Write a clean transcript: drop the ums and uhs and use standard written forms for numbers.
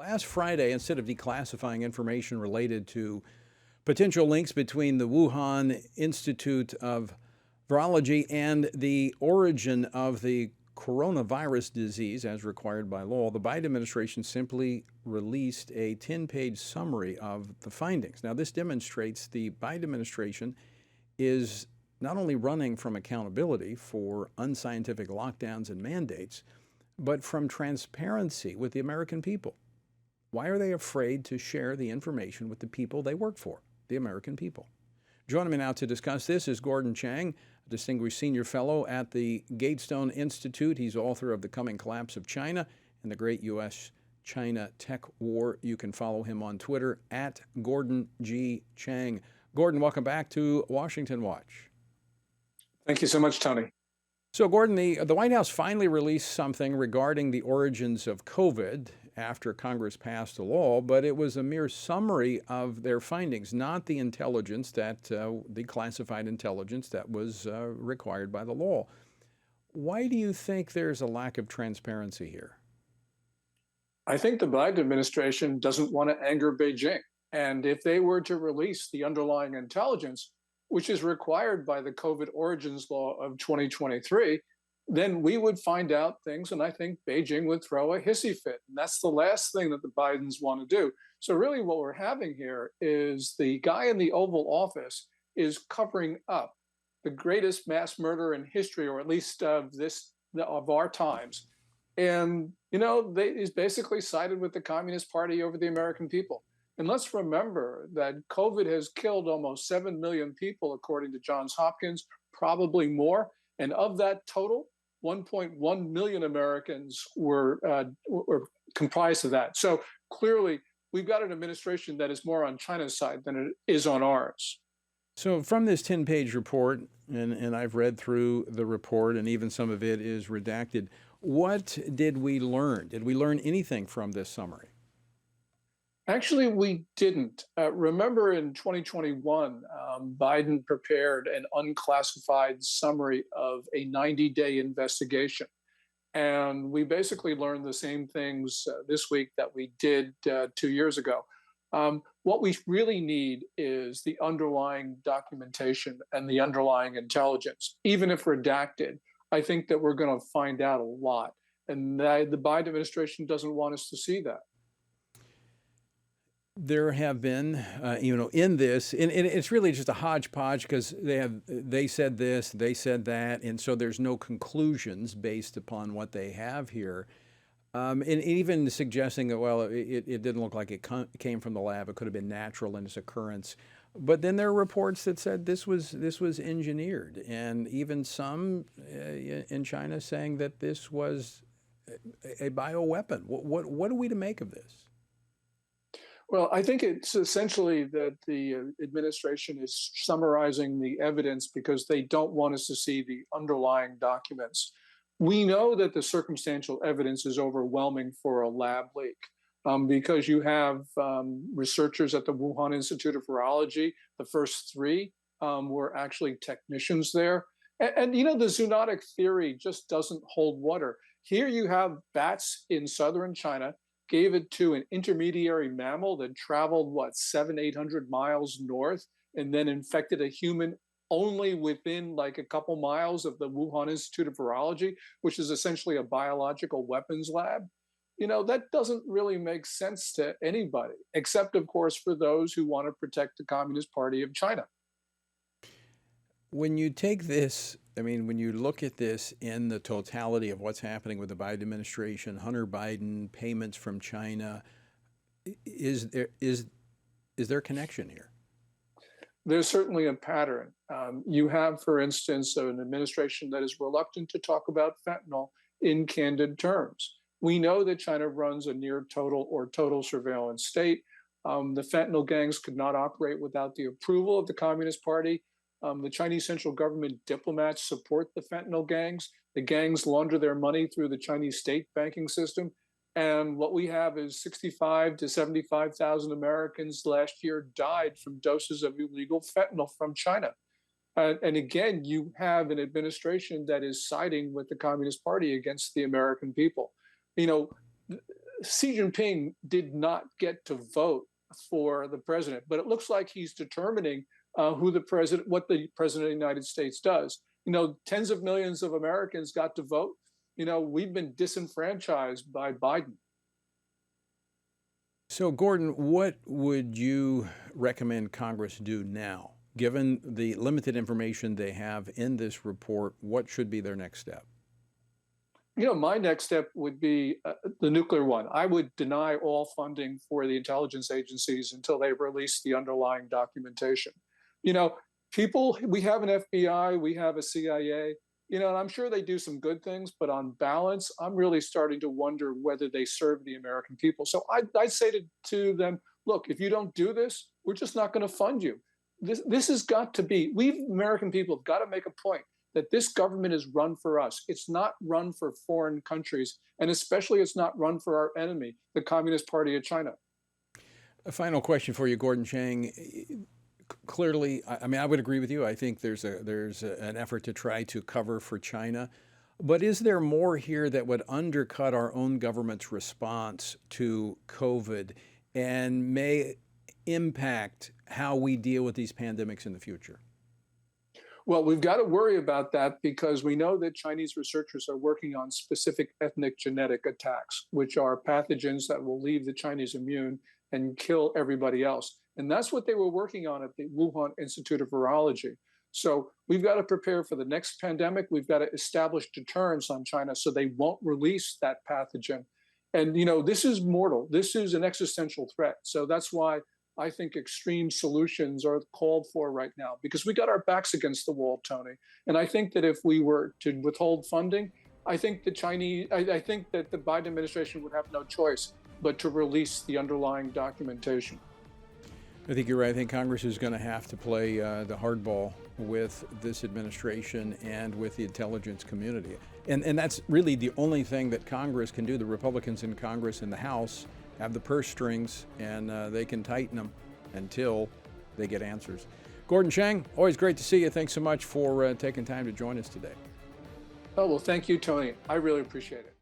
last Friday, instead of declassifying information related to potential links between the Wuhan Institute of Virology and the origin of the coronavirus disease as required by law, the Biden administration simply released a 10-page summary of the findings. Now, this demonstrates the Biden administration is not only running from accountability for unscientific lockdowns and mandates, but from transparency with the American people. Why are they afraid to share the information with the people they work for, the American people? Joining me now to discuss this is Gordon Chang, a distinguished senior fellow at the Gatestone Institute. He's author of The Coming Collapse of China and the Great U.S.-China Tech War. You can follow him on Twitter at Gordon G. Chang. Gordon, welcome back to Washington Watch. Thank you so much, Tony. So, Gordon, the White House finally released something regarding the origins of COVID after Congress passed a law, but it was a mere summary of their findings, not the intelligence the classified intelligence that was required by the law. Why do you think there's a lack of transparency here? I think the Biden administration doesn't want to anger Beijing. And if they were to release the underlying intelligence, which is required by the COVID origins law of 2023, then we would find out things, and I think Beijing would throw a hissy fit. And that's the last thing that the Bidens want to do. So really what we're having here is the guy in the Oval Office is covering up the greatest mass murder in history, or at least of our times. And, he's basically sided with the Communist Party over the American people. And let's remember that COVID has killed almost 7 million people, according to Johns Hopkins, probably more. And of that total, 1.1 million Americans were comprised of that. So clearly, we've got an administration that is more on China's side than it is on ours. So from this 10-page report, and I've read through the report, and even some of it is redacted, what did we learn? Did we learn anything from this summary? Actually, we didn't. Remember in 2021, Biden prepared an unclassified summary of a 90-day investigation. And we basically learned the same things this week that we did 2 years ago. What we really need is the underlying documentation and the underlying intelligence. Even if redacted, I think that we're going to find out a lot. And the Biden administration doesn't want us to see that. There have been, in this, and it's really just a hodgepodge because they said this, they said that, and so there's no conclusions based upon what they have here. And even suggesting that, well, it didn't look like it came from the lab, it could have been natural in its occurrence. But then there are reports that said this was engineered, and even some in China saying that this was a bioweapon. What are we to make of this? Well, I think it's essentially that the administration is summarizing the evidence because they don't want us to see the underlying documents. We know that the circumstantial evidence is overwhelming for a lab leak because you have researchers at the Wuhan Institute of Virology. The first three were actually technicians there. And the zoonotic theory just doesn't hold water. Here you have bats in southern China, gave it to an intermediary mammal that traveled, 700-800 miles north, and then infected a human only within like a couple miles of the Wuhan Institute of Virology, which is essentially a biological weapons lab. That doesn't really make sense to anybody, except, of course, for those who want to protect the Communist Party of China. When you take this, when you look at this in the totality of what's happening with the Biden administration, Hunter Biden, payments from China, is there a connection here? There's certainly a pattern. You have, for instance, an administration that is reluctant to talk about fentanyl in candid terms. We know that China runs a near total or total surveillance state. The fentanyl gangs could not operate without the approval of the Communist Party. The Chinese central government diplomats support the fentanyl gangs. The gangs launder their money through the Chinese state banking system. And what we have is 65 to 75,000 Americans last year died from doses of illegal fentanyl from China. And again, you have an administration that is siding with the Communist Party against the American people. Xi Jinping did not get to vote for the president, but it looks like he's determining what the president of the United States does. Tens of millions of Americans got to vote. We've been disenfranchised by Biden. So, Gordon, what would you recommend Congress do now? Given the limited information they have in this report, what should be their next step? My next step would be the nuclear one. I would deny all funding for the intelligence agencies until they release the underlying documentation. You know, we have an FBI, we have a CIA, and I'm sure they do some good things, but on balance, I'm really starting to wonder whether they serve the American people. So I'd say to them, look, if you don't do this, we're just not going to fund you. This has got to be, we American people have got to make a point that this government is run for us. It's not run for foreign countries, and especially it's not run for our enemy, the Communist Party of China. A final question for you, Gordon Chang. Clearly, I mean, I would agree with you. I think there's an effort to try to cover for China. But is there more here that would undercut our own government's response to COVID and may impact how we deal with these pandemics in the future? Well, we've got to worry about that because we know that Chinese researchers are working on specific ethnic genetic attacks, which are pathogens that will leave the Chinese immune and kill everybody else. And that's what they were working on at the Wuhan Institute of Virology. So we've got to prepare for the next pandemic. We've got to establish deterrence on China so they won't release that pathogen. And, this is mortal. This is an existential threat. So that's why I think extreme solutions are called for right now, because we got our backs against the wall, Tony. And I think that if we were to withhold funding, I think that the Biden administration would have no choice but to release the underlying documentation. I think you're right. I think Congress is going to have to play the hardball with this administration and with the intelligence community. And that's really the only thing that Congress can do. The Republicans in Congress and the House have the purse strings, and they can tighten them until they get answers. Gordon Chang, always great to see you. Thanks so much for taking time to join us today. Oh, well, thank you, Tony. I really appreciate it.